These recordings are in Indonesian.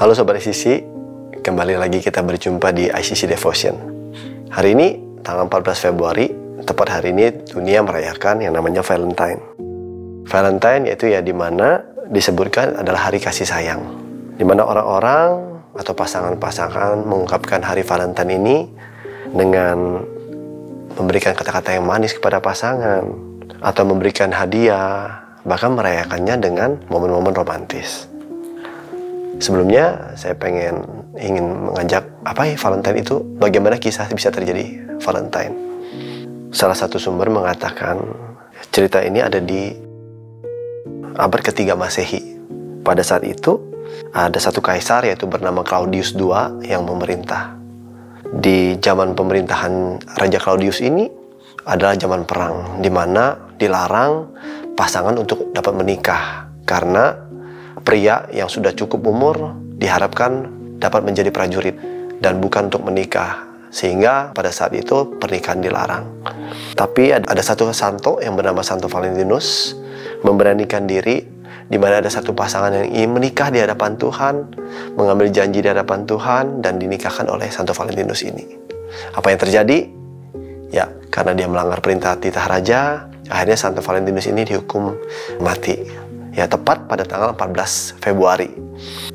Halo Sobat ICC, kembali lagi kita berjumpa di ICC Devotion. Hari ini, tanggal 14 Februari, tepat hari ini dunia merayakan yang namanya Valentine. Valentine yaitu ya dimana disebutkan adalah hari kasih sayang. Dimana orang-orang atau pasangan-pasangan mengungkapkan hari Valentine ini dengan memberikan kata-kata yang manis kepada pasangan, atau memberikan hadiah, bahkan merayakannya dengan momen-momen romantis. Sebelumnya saya ingin mengajak apa ya Valentine itu, bagaimana kisah bisa terjadi Valentine. Salah satu sumber mengatakan cerita ini ada di abad ketiga Masehi. Pada saat itu ada satu kaisar yaitu bernama Claudius II yang memerintah. Di zaman pemerintahan Raja Claudius ini adalah zaman perang, di mana dilarang pasangan untuk dapat menikah karena pria yang sudah cukup umur diharapkan dapat menjadi prajurit dan bukan untuk menikah, sehingga pada saat itu pernikahan dilarang. Tapi ada satu santo yang bernama Santo Valentinus memberanikan diri, di mana ada satu pasangan yang ingin menikah di hadapan Tuhan, mengambil janji di hadapan Tuhan, dan dinikahkan oleh Santo Valentinus ini. Apa yang terjadi? Ya, karena dia melanggar perintah titah raja, akhirnya Santo Valentinus ini dihukum mati. Ya, tepat pada tanggal 14 Februari.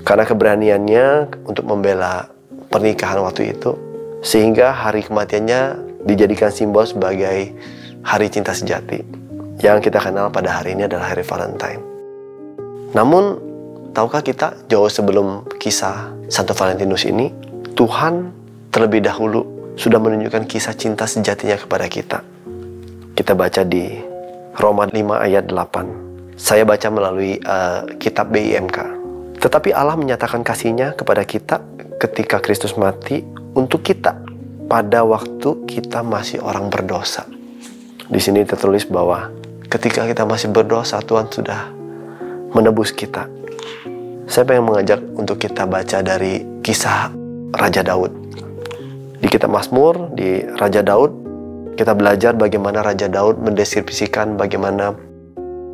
Karena keberaniannya untuk membela pernikahan waktu itu, sehingga hari kematiannya dijadikan simbol sebagai hari cinta sejati. Yang kita kenal pada hari ini adalah hari Valentine. Namun, tahukah kita jauh sebelum kisah Santo Valentinus ini, Tuhan terlebih dahulu sudah menunjukkan kisah cinta sejatinya kepada kita. Kita baca di Roma 5 ayat 8. Saya baca melalui kitab BIMK. Tetapi Allah menyatakan kasih-Nya kepada kita ketika Kristus mati untuk kita pada waktu kita masih orang berdosa. Di sini tertulis bahwa ketika kita masih berdosa, Tuhan sudah menebus kita. Saya pengen mengajak untuk kita baca dari kisah Raja Daud. Di kitab Mazmur, di Raja Daud, kita belajar bagaimana Raja Daud mendeskripsikan bagaimana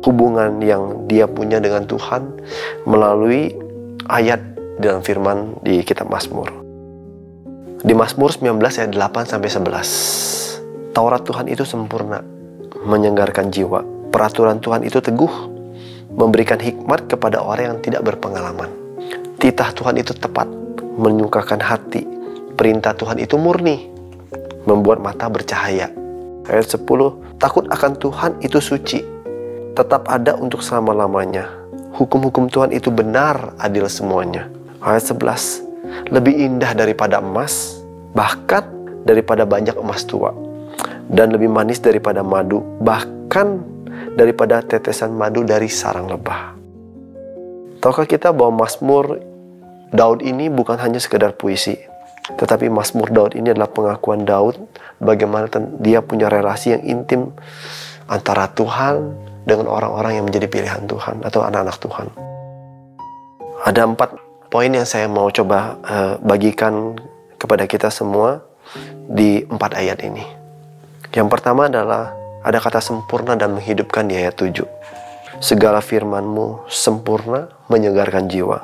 hubungan yang dia punya dengan Tuhan melalui ayat dalam firman di kitab Mazmur. Di Mazmur 19 ayat 8-11. Taurat Tuhan itu sempurna, menyegarkan jiwa. Peraturan Tuhan itu teguh, memberikan hikmat kepada orang yang tidak berpengalaman. Titah Tuhan itu tepat, menyukakan hati. Perintah Tuhan itu murni, membuat mata bercahaya. Ayat 10. Takut akan Tuhan itu suci, tetap ada untuk selama-lamanya. Hukum-hukum Tuhan itu benar, adil semuanya. Ayat 11. Lebih indah daripada emas, bahkan daripada banyak emas tua, dan lebih manis daripada madu, bahkan daripada tetesan madu dari sarang lebah. Tahukah kita bahwa Mazmur Daud ini bukan hanya sekedar puisi, tetapi Mazmur Daud ini adalah pengakuan Daud bagaimana dia punya relasi yang intim antara Tuhan dengan orang-orang yang menjadi pilihan Tuhan atau anak-anak Tuhan. Ada 4 poin yang saya mau coba bagikan kepada kita semua di 4 ayat ini. Yang pertama adalah ada kata sempurna dan menghidupkan di ayat 7. Segala firman-Mu sempurna, menyegarkan jiwa.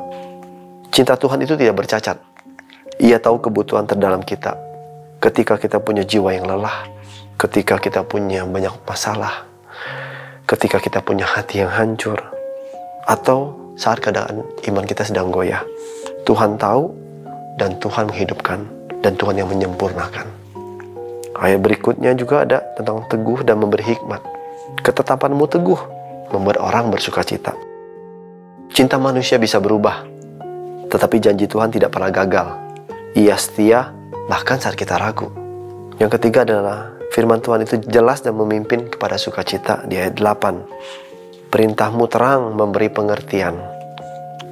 Cinta Tuhan itu tidak bercacat. Ia tahu kebutuhan terdalam kita. Ketika kita punya jiwa yang lelah, ketika kita punya banyak masalah, ketika kita punya hati yang hancur, atau saat keadaan iman kita sedang goyah, Tuhan tahu dan Tuhan menghidupkan, dan Tuhan yang menyempurnakan. Ayat berikutnya juga ada tentang teguh dan memberi hikmat. Ketetapan-Mu teguh, membuat orang bersuka cita. Cinta manusia bisa berubah, tetapi janji Tuhan tidak pernah gagal. Ia setia bahkan saat kita ragu. Yang ketiga adalah firman Tuhan itu jelas dan memimpin kepada sukacita di ayat 8. Perintah-Mu terang, memberi pengertian.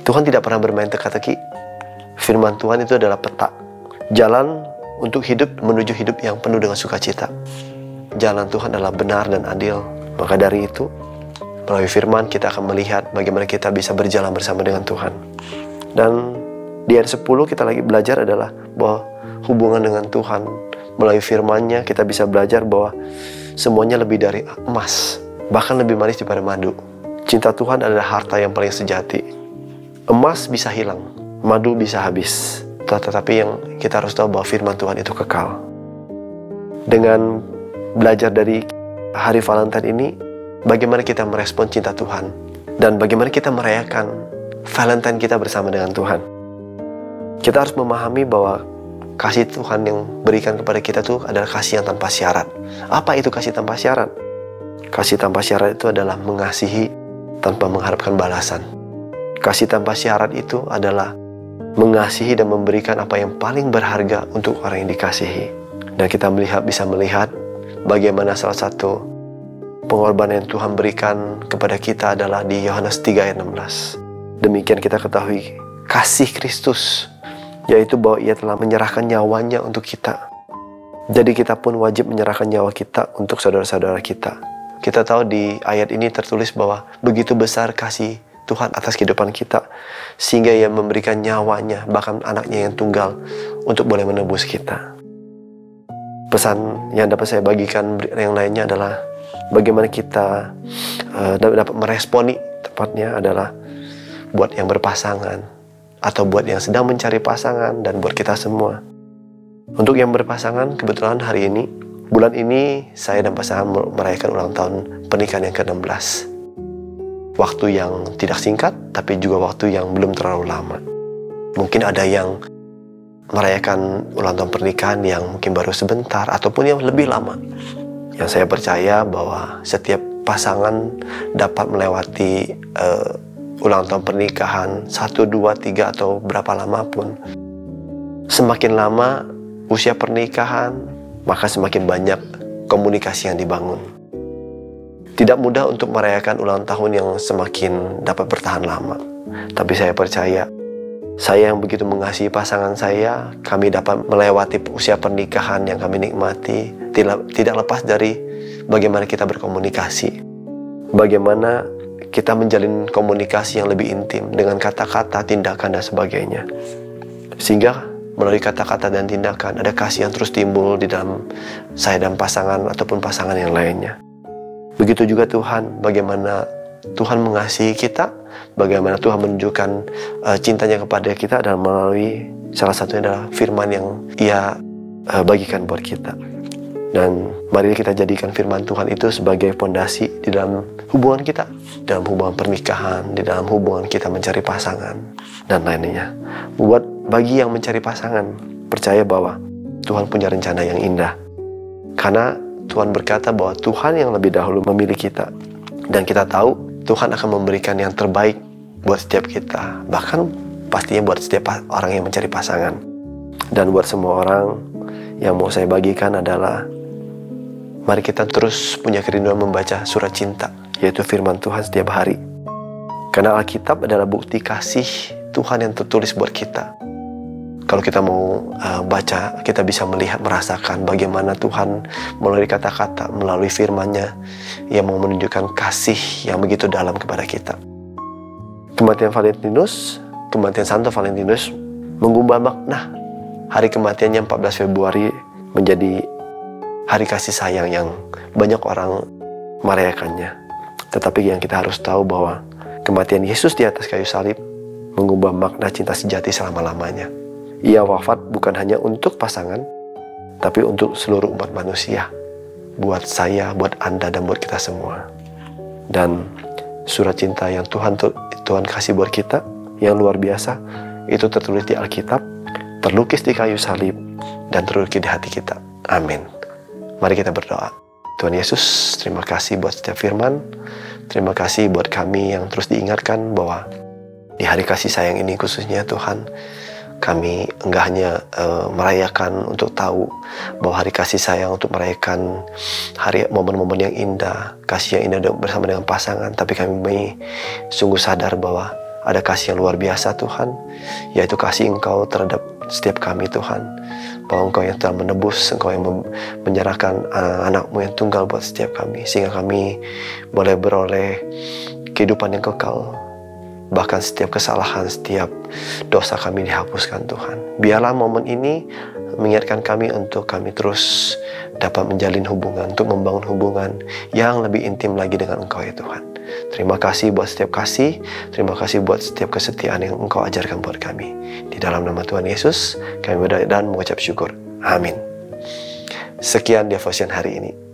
Tuhan tidak pernah bermain teka-teki. Firman Tuhan itu adalah peta, jalan untuk hidup menuju hidup yang penuh dengan sukacita. Jalan Tuhan adalah benar dan adil. Maka dari itu, melalui firman kita akan melihat bagaimana kita bisa berjalan bersama dengan Tuhan. Dan di ayat 10 kita lagi belajar adalah bahwa hubungan dengan Tuhan melalui firman-Nya kita bisa belajar bahwa semuanya lebih dari emas, bahkan lebih manis daripada madu. Cinta Tuhan adalah harta yang paling sejati. Emas bisa hilang, madu bisa habis. Tetapi yang kita harus tahu bahwa firman Tuhan itu kekal. Dengan belajar dari hari Valentine ini, bagaimana kita merespon cinta Tuhan, dan bagaimana kita merayakan Valentine kita bersama dengan Tuhan. Kita harus memahami bahwa kasih Tuhan yang berikan kepada kita itu adalah kasih yang tanpa syarat. Apa itu kasih tanpa syarat? Kasih tanpa syarat itu adalah mengasihi tanpa mengharapkan balasan. Kasih tanpa syarat itu adalah mengasihi dan memberikan apa yang paling berharga untuk orang yang dikasihi. Dan kita bisa melihat bagaimana salah satu pengorbanan yang Tuhan berikan kepada kita adalah di Yohanes 3 ayat 16. Demikian kita ketahui kasih Kristus, yaitu bahwa Ia telah menyerahkan nyawanya untuk kita. Jadi kita pun wajib menyerahkan nyawa kita untuk saudara-saudara kita. Kita tahu di ayat ini tertulis bahwa begitu besar kasih Tuhan atas kehidupan kita, sehingga Ia memberikan nyawanya, bahkan anaknya yang tunggal, untuk boleh menebus kita. Pesan yang dapat saya bagikan yang lainnya adalah bagaimana kita dapat meresponi, tepatnya adalah buat yang berpasangan, atau buat yang sedang mencari pasangan, dan buat kita semua. Untuk yang berpasangan, kebetulan hari ini, bulan ini, saya dan pasangan merayakan ulang tahun pernikahan yang ke-16. Waktu yang tidak singkat, tapi juga waktu yang belum terlalu lama. Mungkin ada yang merayakan ulang tahun pernikahan yang mungkin baru sebentar, ataupun yang lebih lama. Yang saya percaya bahwa setiap pasangan dapat melewati ulang tahun pernikahan 1, 2, 3, atau berapa lama pun. Semakin lama usia pernikahan, maka semakin banyak komunikasi yang dibangun. Tidak mudah untuk merayakan ulang tahun yang semakin dapat bertahan lama. Tapi saya percaya, saya yang begitu mengasihi pasangan saya, kami dapat melewati usia pernikahan yang kami nikmati, tidak lepas dari bagaimana kita berkomunikasi. Bagaimana kita menjalin komunikasi yang lebih intim dengan kata-kata, tindakan, dan sebagainya. Sehingga melalui kata-kata dan tindakan ada kasih yang terus timbul di dalam saya dan pasangan ataupun pasangan yang lainnya. Begitu juga Tuhan, bagaimana Tuhan mengasihi kita, bagaimana Tuhan menunjukkan cintanya kepada kita adalah melalui salah satunya adalah firman yang Ia bagikan buat kita. Dan mari kita jadikan firman Tuhan itu sebagai fondasi di dalam hubungan kita, dalam hubungan pernikahan, di dalam hubungan kita mencari pasangan, dan lainnya. Bagi yang mencari pasangan, percaya bahwa Tuhan punya rencana yang indah. Karena Tuhan berkata bahwa Tuhan yang lebih dahulu memilih kita. Dan kita tahu Tuhan akan memberikan yang terbaik buat setiap kita. Bahkan pastinya buat setiap orang yang mencari pasangan. Dan buat semua orang, yang mau saya bagikan adalah mari kita terus punya kerinduan membaca surat cinta, yaitu firman Tuhan setiap hari. Karena Alkitab adalah bukti kasih Tuhan yang tertulis buat kita. Kalau kita mau baca, kita bisa melihat, merasakan bagaimana Tuhan melalui kata-kata, melalui firman-Nya, yang mau menunjukkan kasih yang begitu dalam kepada kita. Kematian Santo Valentinus mengubah makna hari kematiannya 14 Februari menjadi hari kasih sayang yang banyak orang merayakannya. Tetapi yang kita harus tahu bahwa kematian Yesus di atas kayu salib mengubah makna cinta sejati selama-lamanya. Ia wafat bukan hanya untuk pasangan, tapi untuk seluruh umat manusia. Buat saya, buat Anda, dan buat kita semua. Dan surat cinta yang Tuhan kasih buat kita, yang luar biasa, itu tertulis di Alkitab, terlukis di kayu salib, dan terukir di hati kita. Amin. Mari kita berdoa. Tuhan Yesus, terima kasih buat setiap firman. Terima kasih buat kami yang terus diingatkan bahwa di hari kasih sayang ini khususnya Tuhan, kami enggak hanya merayakan untuk tahu bahwa hari kasih sayang, untuk merayakan hari momen-momen yang indah, kasih yang indah bersama dengan pasangan, tapi kami sungguh sadar bahwa ada kasih yang luar biasa Tuhan, yaitu kasih Engkau terhadap setiap kami Tuhan, bahwa Engkau yang telah menebus, Engkau yang menyerahkan anak-Mu yang tunggal buat setiap kami, sehingga kami boleh beroleh kehidupan yang kekal. Bahkan setiap kesalahan, setiap dosa kami dihapuskan Tuhan. Biarlah momen ini mengingatkan kami untuk kami terus dapat menjalin hubungan, untuk membangun hubungan yang lebih intim lagi dengan Engkau ya Tuhan. Terima kasih buat setiap kasih. Terima kasih buat setiap kesetiaan yang Engkau ajarkan buat kami. Di dalam nama Tuhan Yesus, kami berdoa dan mengucap syukur. Amin. Sekian devotion hari ini.